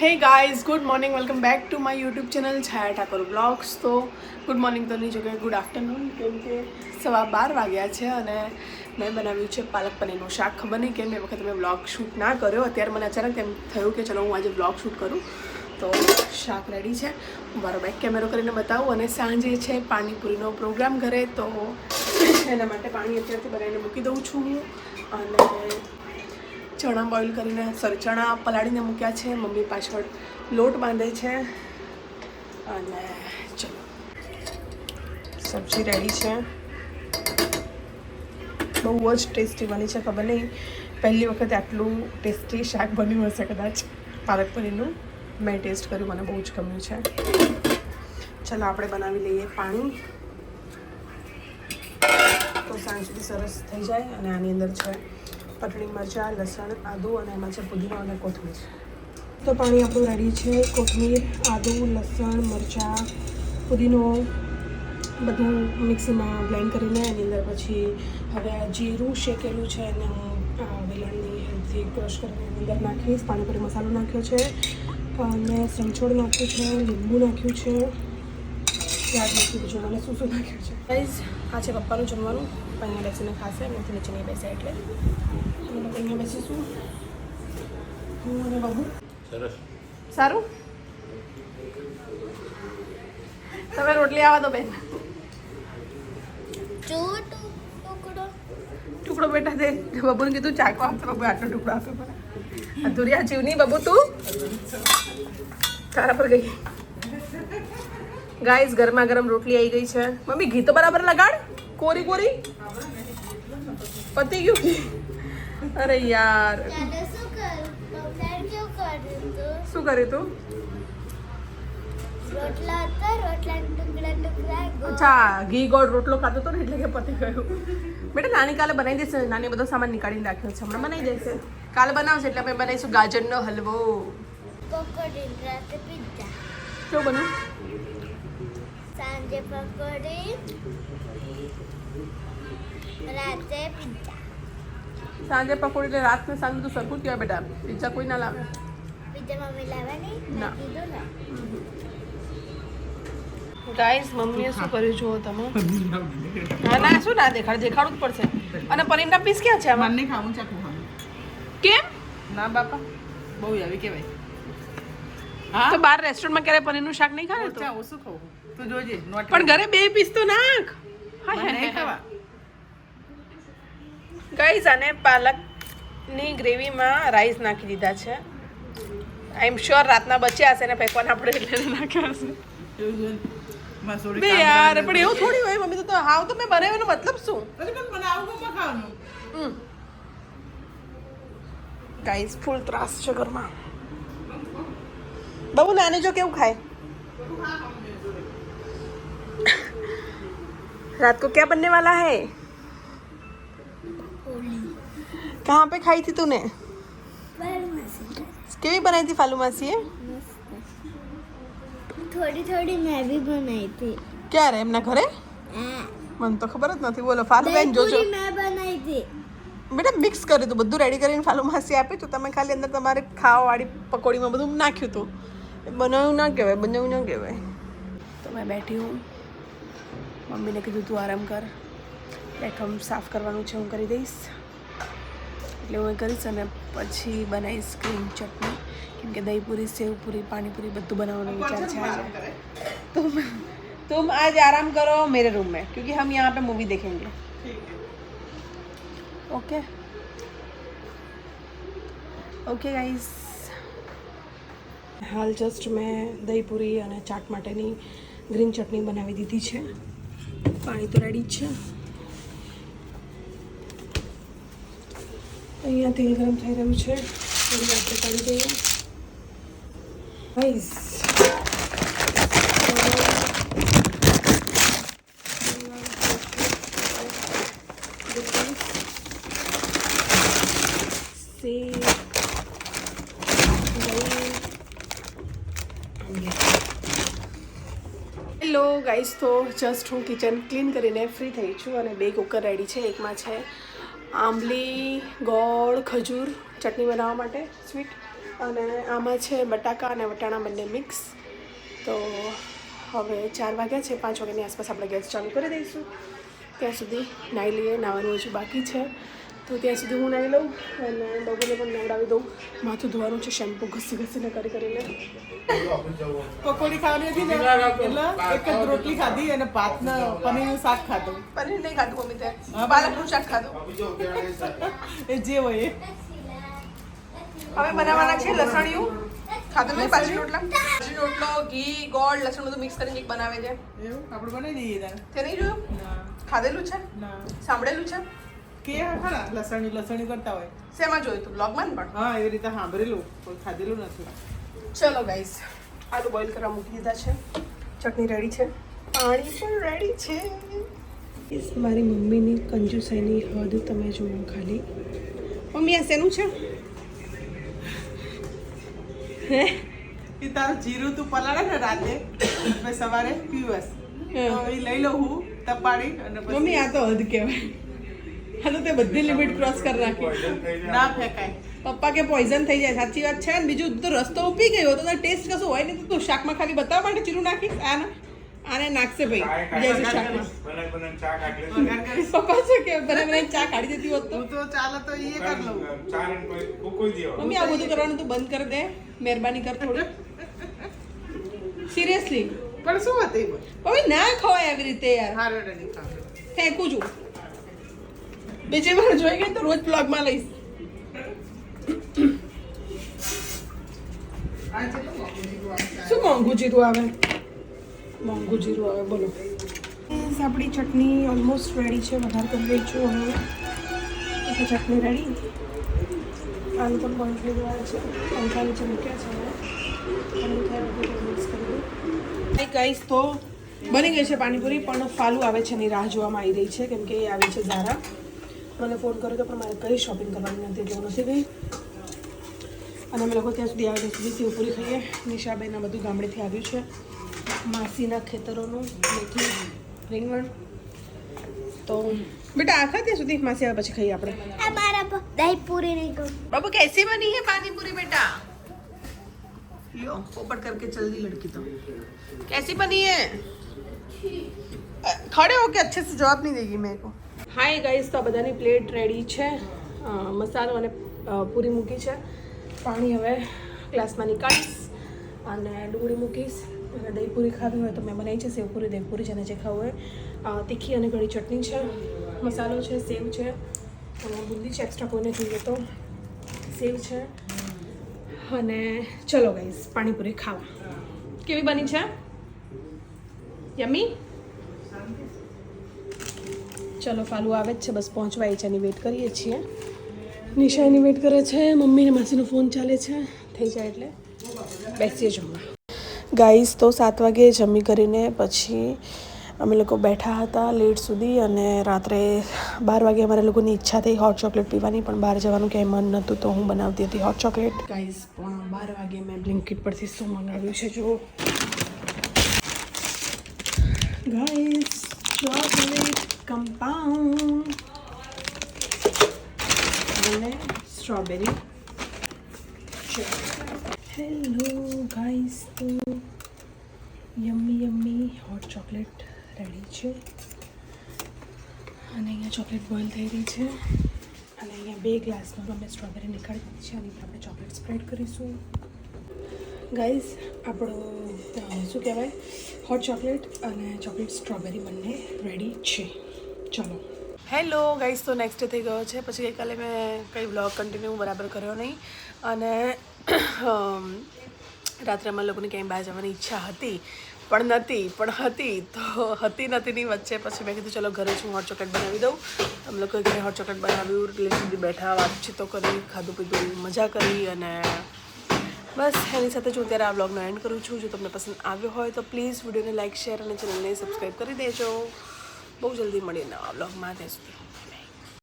Hey guys, good morning, welcome back to my YouTube channel Chhaya Thakor blogs. તો good morning તો નહીં જોકે good afternoon, કેમ કે 12:15 વાગ્યા છે અને મેં બનાવ્યું છે પાલક પનીરનું શાક। ખબર નહીં કેમ એ વખતે મેં વ્લોગ શૂટ ના કર્યો, અત્યારે મને અચાનક એમ થયું કે ચલો હું આજે વ્લોગ શૂટ કરું। તો શાક રેડી છે, હું મારો બેક કેમેરો કરીને બતાવું। અને સાંજે છે પાણીપુરીનો પ્રોગ્રામ ઘરે, તો એના માટે પાણી અત્યારથી બનાવીને મૂકી દઉં છું હું। અને ચણા બોઇલ કરીને ચણા પલાળીને મૂક્યા છે, મમ્મી પાછળ લોટ બાંધે છે। અને ચલો સબ્જી રેડી છે, બહુ જ ટેસ્ટી બની છે। ખબર નહીં પહેલી વખતે આટલું ટેસ્ટી શાક બન્યું હશે કદાચ પાલક પનીરનું। મેં ટેસ્ટ કર્યું, મને બહુ જ ગમ્યું છે। ચલો આપણે બનાવી લઈએ પાણી, તો સાંજ સુધી સરસ થઈ જાય। અને આની અંદર છે પટણી મરચાં, લસણ, આદું અને એમાં છે પુદીનો અને કોથમીર। તો પાણી આપણું રેડી છે, કોથમીર, આદું, લસણ, મરચાં, પુદીનો બધું મિક્સીમાં બ્લેન્ડ કરીને એની અંદર પછી હવે જીરું શેકેલું છે એને હું વેલણની હેલ્પથી ક્રશ કરીને એની અંદર નાખીશ। પાણીપુરી મસાલો નાખ્યો છે અને સંચોળ નાખ્યું છે, લીંબુ નાખ્યું છે, યાદ નથી બીજું મને શું શું નાખ્યું છે। ગાઈઝ આ છે પપ્પાનું જમવાનું, અહીંયા બેસીને ખાશે, એમથી નીચે નહીં બેસે એટલે અહીંયા બેસીશું હું અને બહુ। સરસ સારું, તમે રોટલી આવવા દો બેન। ટુકડો બેટા દે, બબુને કીધું ચાકવા આપતો, બબુ આટલો ટુકડો આપ્યો મને। અધુરિયા જીવની બબુ તું તારા પર ગઈ। ગાઈસ ગરમા ગરમ રોટલી આવી ગઈ છે। મમ્મી ઘી તો બરાબર લગાડ, કોરી કોરી પતી ગયું ઘી। અરે યાર શું કર્યું તું? અચ્છા, ઘી ગોળ રોટલો ખાતો હતો ને એટલે કે પતી ગયું। બેટા નાની કાલે બનાવી દેશે, નાની બધો સામાન નીકાળીને રાખ્યો છે, હમણાં બનાવી દેશે। કાલે બનાવશે એટલે આપણે બનાવીશું ગાજરનો હલવો। કેવું બન્યું? સાંજે પકોડી, રાતે પિઝા। સાંજે પકોડી એટલે રાતને સાંજે તો સરખું જ કહેવાય બેટા, પિઝા કોઈ ના લાવે। પિઝા મમ્મી લાવવાની ના। કીધું ને। ગાઈસ મમ્મીએ શું કર્યું જુઓ તમે। હા ના શું ના દેખાડું જ પડશે। અને પનીરના પીસ ક્યાં છે આમાં? નહીં ખાવું ચાકુ ખાવું કેમ? ના બાપા બહુ આવી કહેવાય। તો બાર રેસ્ટોરન્ટમાં ક્યારે પનીરનું શાક નહીં ખાને તો? ઓછું ખાવું તું જોજે પણ ઘરે 2 પીસ તો નાખ। નહીં ખાવા ગાઈસ આને પાલકની ગ્રેવીમાં રાઈસ નાખી દીધા છે। આઈ એમ શ્યોર રાતના બચ્યા હશે ને ફેંકવાના આપણે એટલે નાખ્યા હશે। બે યાર પણ એવું થોડી હોય મમ્મી, તો હાવ તો મેં બનાવ્યાનો મતલબ શું? ગાઈસ ફૂલ ત્રાસ છે ઘરમાં। બહુ નાની જો કેવું ખાય। रात को क्या बनने वाला है? कहाँ पे खाई थी तूने? केवी बनाई थी फालू मासी? थोड़ी थोड़ी मैं भी बनाई थी। क्या रे એમના ઘરે? મને તો ખબર જ નથી। બોલો ફાલુ બેન જોજો, मैं बनाई थी। બેટા મિક્સ કર્યું હતું બધું, રેડી કરીને ફાલુ માસી આપી તું, તમે ખાલી અંદર તમારે ખાવાવાળી પકોડીમાં બધું નાખ્યું હતું। બનાવ્યું ના કહેવાય, બનાવ્યું ના કહેવાય। તો મેં બેઠી હું, મમ્મીને કીધું તું આરામ કર, બેઠમ સાફ કરવાનું છે હું કરી દઈશ, એટલે હું કરીશ। અને પછી બનાવીશ ગ્રીન ચટણી, કેમ કે દહીંપૂરી, સેવપૂરી, પાણીપૂરી બધું બનાવવાનો વિચાર છે આજે। तुम आज आराम करो मेरे रूम में, क्योंकि हम यहाँ पे मूवी देखेंगे। ओके ओके गाइस, हाल जस्ट मैं दहीपूरी અને ચાટ માટેની ગ્રીન ચટણી બનાવી દીધી છે। પાણી તો રેડી જ છે। અહીંયા તેલ ગરમ થઈ રહ્યું છે, થોડી આપણે કાઢી દઈએ ગાઈસ। હેલો ગાઈસ, તો જસ્ટ હું કિચન ક્લીન કરીને ફ્રી થઈ છું અને 2 કુકર રેડી છે। એકમાં છે આંબલી, ગોળ, ખજૂર ચટણી બનાવવા માટે સ્વીટ, અને આમાં છે બટાકા અને વટાણા બંને મિક્સ. તો હવે 4 વાગ્યા છે, 5 વાગ્યાની આસપાસ આપણે ગેસ ચાલુ કરી દઈશું. ત્યાં સુધી નાહી લઈએ. નાહવાનું હજુ બાકી છે, તો ત્યાં સુધી હું નાહી લઉં અને બબુને પણ નવડાવી દઉં. માથું ધોવાનું છે, શેમ્પૂ ઘસીને કરીને. પકોડી ખાવાની હતી ને એટલે એક જ રોટલી ખાધી અને ભાતને પનીરનું શાક ખાધું. પનીર નહીં ખાધું મમ્મી, તે પાલકનું શાક ખાધું. એ જે હોય એ. હવે બનાવવાના છે લસણિયું. ખાધું નહીં બાજરી રોટલા? બાજરી રોટલો, ઘી, ગોળ, લસણ બધું મિક્સ કરીને એક બનાવે છે. એવું આપણે બનાવી દઈએ તારે. તે નહીં જોયું? ના ખાધેલું છે? ના સાંભળેલું છે? કે ખરા લસણી કરતા હોય. શેમાં જોયું તું? બ્લોગમાં પણ? હા એવી રીતે સાંભળેલું કોઈ ખાધેલું નથી. ચલો ગાઈસ, આલુ બોઇલ કરવા મૂકી દીધા છે. ચટણી રેડી છે, પાણી પણ રેડી છે. મારી મમ્મીની કંજુસાઈની હદ તમે જુઓ ખાલી. મમ્મી આ શેનું છે? હે એ તારું જીરું તું પલાળે ને રાતે પછી સવારે પીવસ તો એ લઈ લઉં હું તપાડી અને પછી મમ્મી આ તો હદ કહેવાય. હા તો તે બધી લિમિટ ક્રોસ કરી નાખી. ના ફેંકાય. પપ્પા કે પોઈઝન થઈ જાય. સાચી વાત છે ને. બીજું તો રસ્તો ઉપી ગયો તો ટેસ્ટ કશું હોય નહીં. તો તું શાકમાં ખાલી બતાવવા માટે જીરું નાખીશ. આને નાખશે ભાઈ બીજા શાકમાં. વઘાર કરીશ. પપ્પા છે કે બને ચા કાઢી દેતી હોત તો. હું તો ચાલે તો એ કરી લઉં. મમ્મી આ બધું કરવાનું તું બંધ કરી દે, મહેરબાની કર થોડી. સિરિયસલી પણ શું હતું એ મમ્મી ના ખવાય આવી રીતે યાર. હારે નહીં ખાવે. ફેંકું છું. બીજી વાર જોઈ ગઈ તો રોજ બ્લોગમાં લઈશ. શું મોંઘું જીરું આવે? મોંઘું જીરું આવે બોલો. આપણી ચટણી ઓલમોસ્ટ રેડી છે. વઘાર કરી રહી છું હવે. એટલે ચટણી રેડી. આલુ પણ બોઇલ થઈ ગયા છે. પંખા નીચે મૂક્યા છે હવે. ઠંડુ થાય બધું મિક્સ કરી દઉં. ગાઈસ તો બની ગઈ છે પાણીપુરી, પણ ફાલુ આવે છે એની રાહ જોવામાં આવી રહી છે કેમ કે એ આવી છે ઝારા. મને ફોન કર્યો તો પણ મારે કઈ શોપિંગ કરવાની નથી એટલે હું નથી ગઈ. અને અમે લોકો ત્યાં સુધી આવે ત્યાં સુધી સેવપુરી ખાઈએ. નિશાબેન આ બધું ગામડેથી આવ્યું છે. માસીના ખેતરોનું મેથી રીંગણ. તો બેટા આ ખા ત્યાં સુધી માસી આવે પછી ખાઈએ આપણે. આ મારા દહીં પૂરી નહીં કહું. बाबू कैसी बनी है पानी पूरी बेटा? लो पोपट करके जल्दी लड़की तो कैसी बनी है? खड़े होके अच्छे से जवाब नहीं देगी मेरे को. हाय गाइस, તો બધાની પ્લેટ રેડી છે. મસાલો અને પૂરી મૂકી છે. પાણી હવે ગ્લાસમાં નીકાળીશ અને ડુંગળી મૂકીશ. અને દહીં પૂરી ખાવી હોય તો મેં બનાવી છે સેવપુરી, દહીંપુરી જેને જે ખાવું હોય. તીખી અને ગળી ચટણી છે, મસાલો છે, સેવ છે અને બુંદી છે. એક્સ્ટ્રા કોઈને જોઈએ તો સેવ છે. અને ચલો ગાઈસ પાણીપુરી ખાવા. કેવી બની છે? યમી? ચલો ફાલુ આવે જ છે, બસ પહોંચવા છે એની વેઇટ કરીએ છીએ. નિશા એની વેઇટ કરે છે. મમ્મી ને માસીનો ફોન ચાલે છે. થઈ જાય એટલે બેસીએ જમવા. ગાઈસ તો 7 વાગે જમી કરીને પછી અમે લોકો બેઠા હતા લેટ સુધી અને રાત્રે 12 વાગે અમારે લોકોની ઈચ્છા થઈ હોટ ચોકલેટ પીવાની, પણ બહાર જવાનું ક્યાંય મન નહોતું તો હું બનાવતી હતી હોટ ચોકલેટ. ગાઈસ 12 વાગે મેં બ્લિંકિટ પરથી શું મંગાવ્યું છે જો ગાઈસ. ચોકલેટ કમ્પાઉન્ડ અને સ્ટ્રોબેરી. હેલો ગાઈસ, તો યમ્મી હોટ ચોકલેટ રેડી છે અને અહીંયા ચોકલેટ બોઇલ થઈ રહી છે અને અહીંયા 2 ગ્લાસમાં અમે સ્ટ્રોબેરી નીકાળી દીધી છે અને આપણે ચોકલેટ સ્પ્રેડ કરીશું. ગાઈઝ આપણો શું કહેવાય હોટ ચોકલેટ અને ચોકલેટ સ્ટ્રોબેરી બંને રેડી છે. ચલો હેલો ગાઈઝ, તો નેક્સ્ટ ડે થઈ ગયો છે. પછી ગઈકાલે મેં કંઈ બ્લોગ કન્ટિન્યુ બરાબર કર્યો નહીં અને રાત્રે અમારા લોકોને ક્યાંય બહાર જવાની ઈચ્છા હતી પણ હતી તો નથીની વચ્ચે પછી મેં કીધું ચલો ઘરે જ હું હોટ ચોકલેટ બનાવી દઉં. અમે લોકોએ ઘરે હોટ ચોકલેટ બનાવ્યું, રિલેટિવ સુધી બેઠા, વાતચીતો કરી, ખાધું પીધું, મજા કરી અને બસ એની સાથે હું ત્યારે આ વ્લોગનો એન્ડ કરું છું. જો તમને પસંદ આવ્યો હોય તો પ્લીઝ વિડીયોને લાઇક, શેર અને ચેનલને સબસ્ક્રાઈબ કરી દેજો. બહુ જલ્દી મળીએ નવા વ્લોગમાં. ત્યાં સુધી